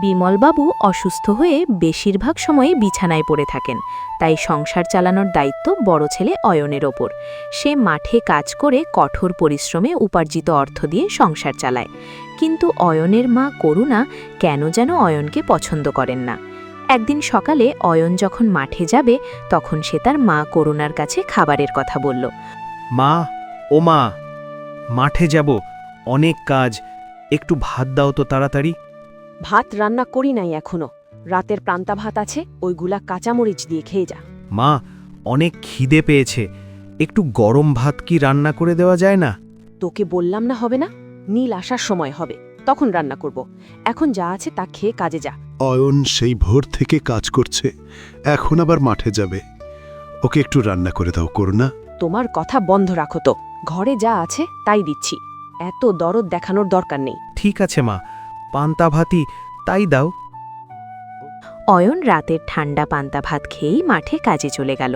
বিমলবাবু অসুস্থ হয়ে বেশিরভাগ সময়ে বিছানায় পড়ে থাকেন, তাই সংসার চালানোর দায়িত্ব বড় ছেলে অয়নের ওপর। সে মাঠে কাজ করে কঠোর পরিশ্রমে উপার্জিত অর্থ দিয়ে সংসার চালায়, কিন্তু অয়নের মা করুণা কেন যেন অয়নকে পছন্দ করেন না। একদিন সকালে অয়ন যখন মাঠে যাবে, তখন সে তার মা করুণার কাছে খাবারের কথা বলল। মা, ও মা, মাঠে যাব, অনেক কাজ, একটু ভাত দাও তো তাড়াতাড়ি। ভাত রান্না করি নাই এখনো, রাতের প্রান্তা ভাত আছে, ওইগুলা কাঁচামরিচ দিয়ে খেয়ে যা। মা, অনেক খিদে পেয়েছে, একটু গরম ভাত কি রান্না করে দেওয়া যায় না? তোকে বললাম না হবে না, নীল আসার সময় হবে, তখন রান্না করব। এখন যা আছে তা খেয়ে কাজে যা। অয়ন সেই ভোর থেকে কাজ করছে, এখন আবার মাঠে যাবে। ওকে একটু রান্না করে দাও করুণা। তোমার কথা বন্ধ রাখো তো, ঘরে যা আছে তাই দিচ্ছি, এত দরদ দেখানোর দরকার নেই। ঠিক আছে মা, পান্তা ভাতই তাই দাও। অয়ন রাতের ঠান্ডা পান্তা ভাত খেয়েই মাঠে কাজে চলে গেল।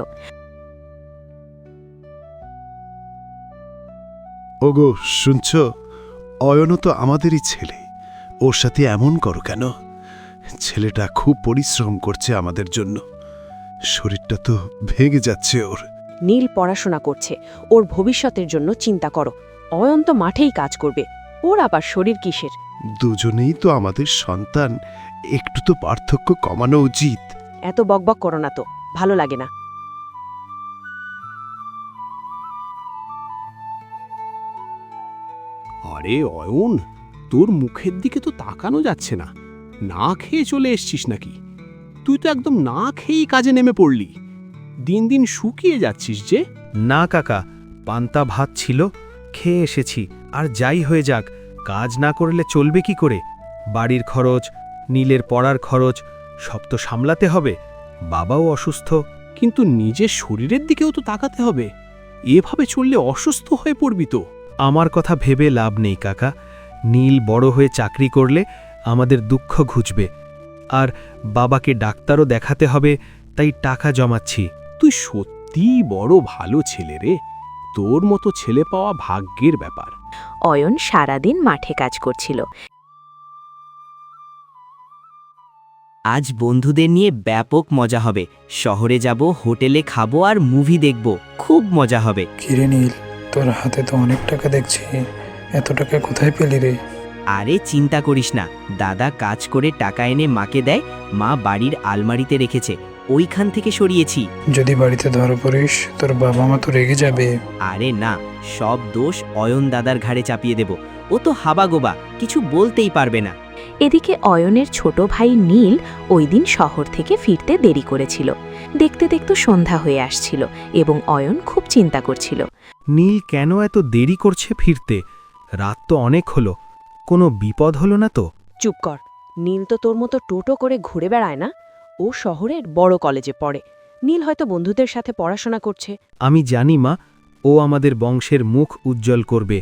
ওগো, শুনছ? অয়নও তো আমাদেরই ছেলে, ওর সাথে এমন করো কেন? ছেলেটা খুব পরিশ্রম করছে আমাদের জন্য, শরীরটা তো ভেঙে যাচ্ছে ওর। নীল পড়াশোনা করছে, ওর ভবিষ্যতের জন্য চিন্তা করো। অয়ন তো মাঠেই কাজ করবে, ওর আবার শরীর কিসের? দুজনেই তো আমাদের সন্তান, একটু তো পার্থক্য কমানো উচিত। এত বকবক করো না তো, ভালো লাগে না। আরে অয়ন, তোর মুখের দিকে তো তাকানো যাচ্ছে না, না খেয়ে চলে এসছিস নাকি? তুই তো একদম না খেয়েই কাজে নেমে পড়লি, দিন দিন শুকিয়ে যাচ্ছিস যে। না কাকা, পান্তা ভাত ছিল, খেয়ে এসেছি। আর যাই হয়ে যাক, কাজ না করলে চলবে কি করে? বাড়ির খরচ, নীলের পড়ার খরচ, সব তো সামলাতে হবে। বাবাও অসুস্থ। কিন্তু নিজের শরীরের দিকেও তো তাকাতে হবে, এভাবে চললে অসুস্থ হয়ে পড়বি তো। আমার কথা ভেবে লাভ নেই কাকা, নীল বড় হয়ে চাকরি করলে আমাদের দুঃখ ঘুচবে, আর বাবাকে ডাক্তারও দেখাতে হবে, তাই টাকা জমাচ্ছি। তুই সত্যিই বড় ভালো ছেলে রে, তোর মতো ছেলে পাওয়া ভাগ্যের ব্যাপার। অয়ন সারাদিন মাঠে কাজ করছিল। আজ বন্ধুদের নিয়ে ব্যাপক মজা হবে। শহরে যাব, হোটেলে খাবো আর মুভি দেখব, খুব মজা হবে। কিরে নীল, তোর হাতে তো অনেক টাকা দেখছি, এত টাকা কোথায় পেলি রে? আরে চিন্তা করিস না, দাদা কাজ করে টাকা এনে মাকে দেয়, মা বাড়ির আলমারিতে রেখেছে, ওইখান থেকে সরিয়েছি। যদি বাড়িতে ধরা পড়িস, তোর বাবা মা তো রেগে যাবে। আরে না, সব দোষ অয়ন দাদার ঘাড়ে চাপিয়ে দেব, ও তো হাবাগোবা, কিছু বলতেই পারবে না। এদিকে অয়নের ছোট ভাই নীল ওই দিন শহর থেকে ফিরতে দেরি করেছিল। দেখতে দেখতে সন্ধ্যা হয়ে আসছিল এবং অয়ন খুব চিন্তা করছিল। নীল কেন এত দেরি করছে ফিরতে? রাত তো অনেক হলো, কোনো বিপদ হলো না তো? চুপ কর, নীল তো তোর মতো টোটো করে ঘুরে বেড়ায় না, ও শহরের বড় কলেজে পড়ে। নীল হয়তো বন্ধুদের সাথে পড়াশোনা করছে। আমি জানি মা, ও আমাদের বংশের মুখ উজ্জ্বল করবে,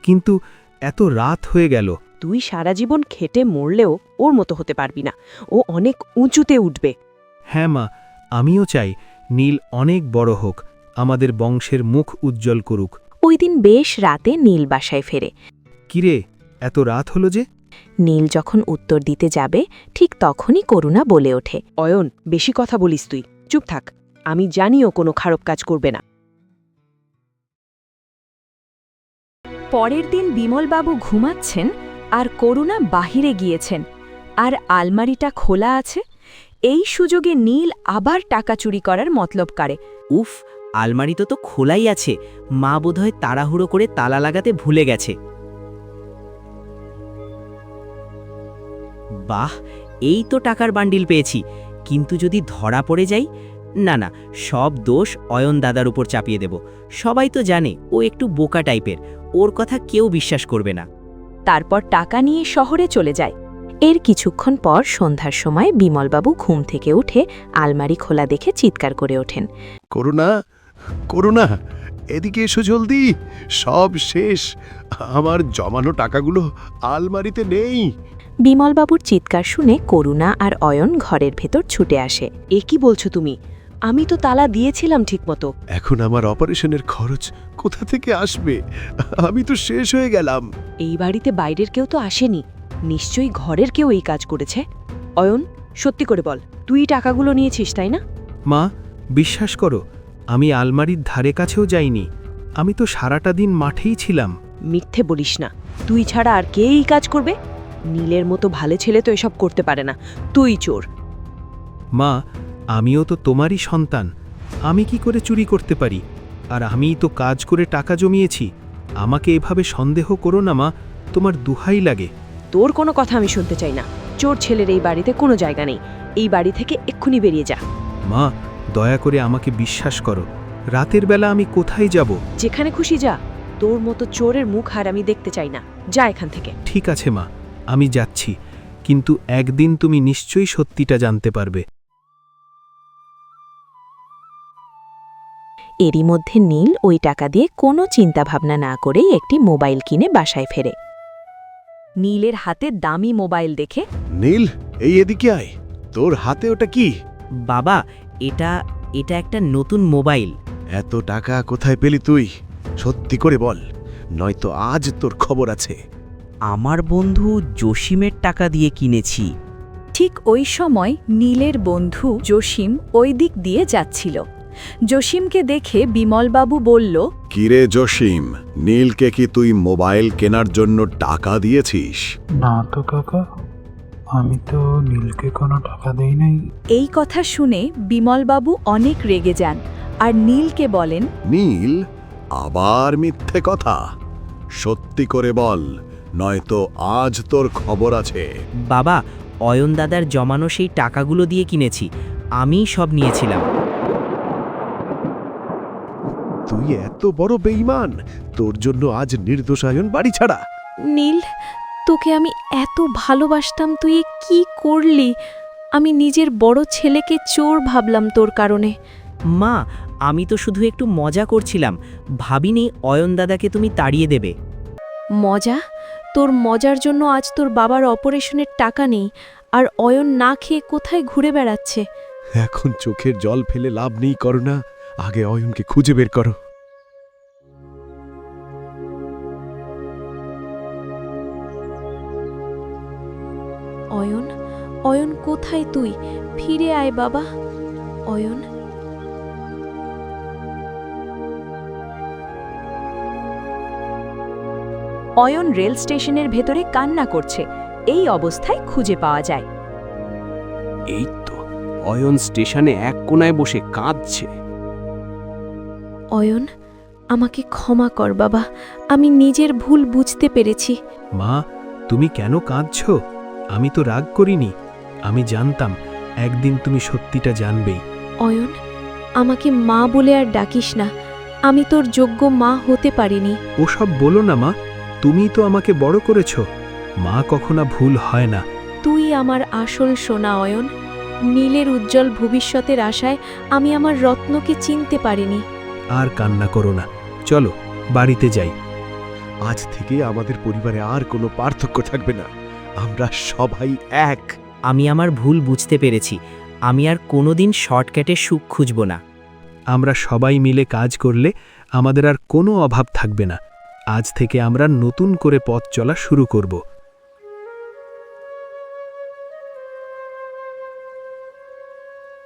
কিন্তু এত রাত হয়ে গেল। তুই সারা জীবন খেটে মরলেও ওর মতো হতে পারবি না, ও অনেক উঁচুতে উঠবে। হ্যাঁ মা, আমিও চাই নীল অনেক বড় হোক, আমাদের বংশের মুখ উজ্জ্বল করুক। ওই দিন বেশ রাতে নীল বাসায় ফেরে। কিরে, এত রাত হলো যে? নীল যখন উত্তর দিতে যাবে, ঠিক তখনই করুণা বলে ওঠে। অয়ন, বেশি কথা বলিস তুই, চুপ থাক, আমি জানিও কোনো খারাপ কাজ করবে না। পরের দিন বিমলবাবু ঘুমাচ্ছেন আর করুণা বাহিরে গিয়েছেন, আর আলমারিটা খোলা আছে। এই সুযোগে নীল আবার টাকা চুরি করার মতলব কাড়ে। উফ, আলমারিতে তো খোলাই আছে, মা বোধহয় তাড়াহুড়ো করে তালা লাগাতে ভুলে গেছে। বাহ, এই তো টাকার বান্ডিল পেয়েছি, কিন্তু যদি ধরা পড়ে যাই? না না, সব দোষ অয়ন দাদার উপর চাপিয়ে দেব। সবাই তো জানে ও একটু বোকা টাইপের, ওর কথা কেউ বিশ্বাস করবে না। তারপর টাকা নিয়ে শহরে চলে যায়। এর কিছুক্ষণ পর সন্ধ্যার সময় বিমলবাবু ঘুম থেকে উঠে আলমারি খোলা দেখে চিৎকার করে ওঠেন। করুণা, করুণা, এদিকে এসো জলদি, সব শেষ, আমার জমানো টাকাগুলো আলমারিতে নেই। বিমলবাবুর চিৎকার শুনে করুণা আর অয়ন ঘরের ভেতর ছুটে আসে। এ কি বলছো তুমি? আমি তো তালা দিয়েছিলাম ঠিকমতো। এখন আমার অপারেশনের খরচ কোথা থেকে আসবে? আমি তো শেষ হয়ে গেলাম। এই বাড়িতে বাইরের কেউ তো আসেনি, নিশ্চয়ই ঘরের কেউ এই কাজ করেছে। অয়ন, সত্যি করে বল, তুই টাকাগুলো নিয়েছিস তাই না? মা, বিশ্বাস করো, আমি আলমারির ধারে কাছেও যাইনি। আমি তো সারাটা দিন মাঠেই ছিলাম। মিথ্যে বলিস না, তুই ছাড়া আর কে এই কাজ করবে? নীলের মতো ভালো ছেলে তো এসব করতে পারে না, তুই চোর। মা, আমিও তো তোমারই সন্তান। আমি কি করে চুরি করতে পারি? আর আমিই তো কাজ করে টাকা জমিয়েছি। আমাকে এভাবে সন্দেহ করো না মা, তোমার দুহাই লাগে। তোর কোনো কথা আমি শুনতে চাই না। চোর ছেলের এই বাড়িতে কোনো জায়গা নেই। এই বাড়ি থেকে এক্ষুনি বেরিয়ে যা। মা, দয়া করে আমাকে বিশ্বাস করো। রাতের বেলা আমি কোথায় যাব? যেখানে খুশি যা। তোর মতো চোরের মুখ আর আমি দেখতে চাই না। যা এখান থেকে। ঠিক আছে মা, আমি যাচ্ছি, কিন্তু একদিন তুমি নিশ্চয়ই সত্যিটা জানতে পারবে। এরই মধ্যে নীল ওই টাকা দিয়ে কোনো চিন্তাভাবনা না করেই একটি মোবাইল কিনে বাসায় ফেরে। নীলের হাতে দামি মোবাইল দেখে নীল, এই এদিকে আয়। তোর হাতে ওটা কি? বাবা, এটা এটা একটা নতুন মোবাইল। এত টাকা কোথায় পেলি তুই? সত্যি করে বল, নয়তো আজ তোর খবর আছে। আমার বন্ধু জসিমের টাকা দিয়ে কিনেছি। ঠিক ওই সময় নীলের বন্ধু জসিম ওই দিক দিয়ে যাচ্ছিল। জসিমকে দেখে বিমলবাবু বলল, কিরে জসিম, নীলকে কি তুই মোবাইল কেনার জন্য টাকা দিয়েছিস? না তো কাকা, আমি তো নীলকে কোনো টাকা দেই নাই। এই কথা শুনে বিমলবাবু অনেক রেগে যান আর নীলকে বলেন, নীল, আবার মিথ্যে কথা। সত্যি করে বল, নয়তো আজ তোর খবর আছে। বাবা, অয়ন দাদার জমানো সেই টাকাগুলো দিয়ে কিনেছি। আমিই সব নিয়েছিলাম। তুই এত বড় বেঈমান! তোর জন্য আজ নির্দোষায়ন বাড়ি ছাড়া। নীল, তোকে আমি এত ভালোবাসতাম, তুই এ কি করলি? আমি নিজের বড় ছেলেকে চোর ভাবলাম তোর কারণে। মা, আমি তো শুধু একটু মজা করছিলাম। ভাবিনি অয়ন দাদাকে তুমি তাড়িয়ে দেবে। মজা? তোর মজার জন্য আজ তোর বাবার অপারেশনের টাকা নেই, আর অয়ন না খেয়ে কোথায় ঘুরে বেড়াচ্ছে। এখন চোখের জল ফেলে লাভ নেই করোনা, আগে অয়নকে খুঁজে বের করো। অয়ন, অয়ন কোথায় তুই? ফিরে আয় বাবা। অয়ন। অয়ন রেল স্টেশনের ভেতরে কান্না করছে। এই অবস্থায় খুঁজে পাওয়া যায়। এই তো, অয়ন স্টেশনে এক কোণায় বসে কাঁদছে। অয়ন, আমাকে ক্ষমা কর বাবা, আমি নিজের ভুল বুঝতে পেরেছি। মা, তুমি কেন কাঁদছ? আমি তো রাগ করিনি। আমি জানতাম একদিন তুমি সত্যিটা জানবেই। অয়ন, আমাকে মা বলে আর ডাকিস না। আমি তোর যোগ্য মা হতে পারিনি। ওসব বলো না মা, তুমিই তো আমাকে বড় করেছ। মা কখনো ভুল হয় না। তুই আমার আসল সোনা অয়ন। নীলের উজ্জ্বল ভবিষ্যতের আশায় আমি আমার রত্নকে চিনতে পারিনি। আর কান্না করো না, চলো বাড়িতে যাই। আজ থেকে আমাদের পরিবারে আর কোনো পার্থক্য থাকবে না। আমরা সবাই এক। আমি আমার ভুল বুঝতে পেরেছি। আমি আর কোনোদিন শর্টকাটে সুখ খুঁজব না। আমরা সবাই মিলে কাজ করলে আমাদের আর কোনো অভাব থাকবে না। আজ থেকে আমরা নতুন করে পথ চলা শুরু করব।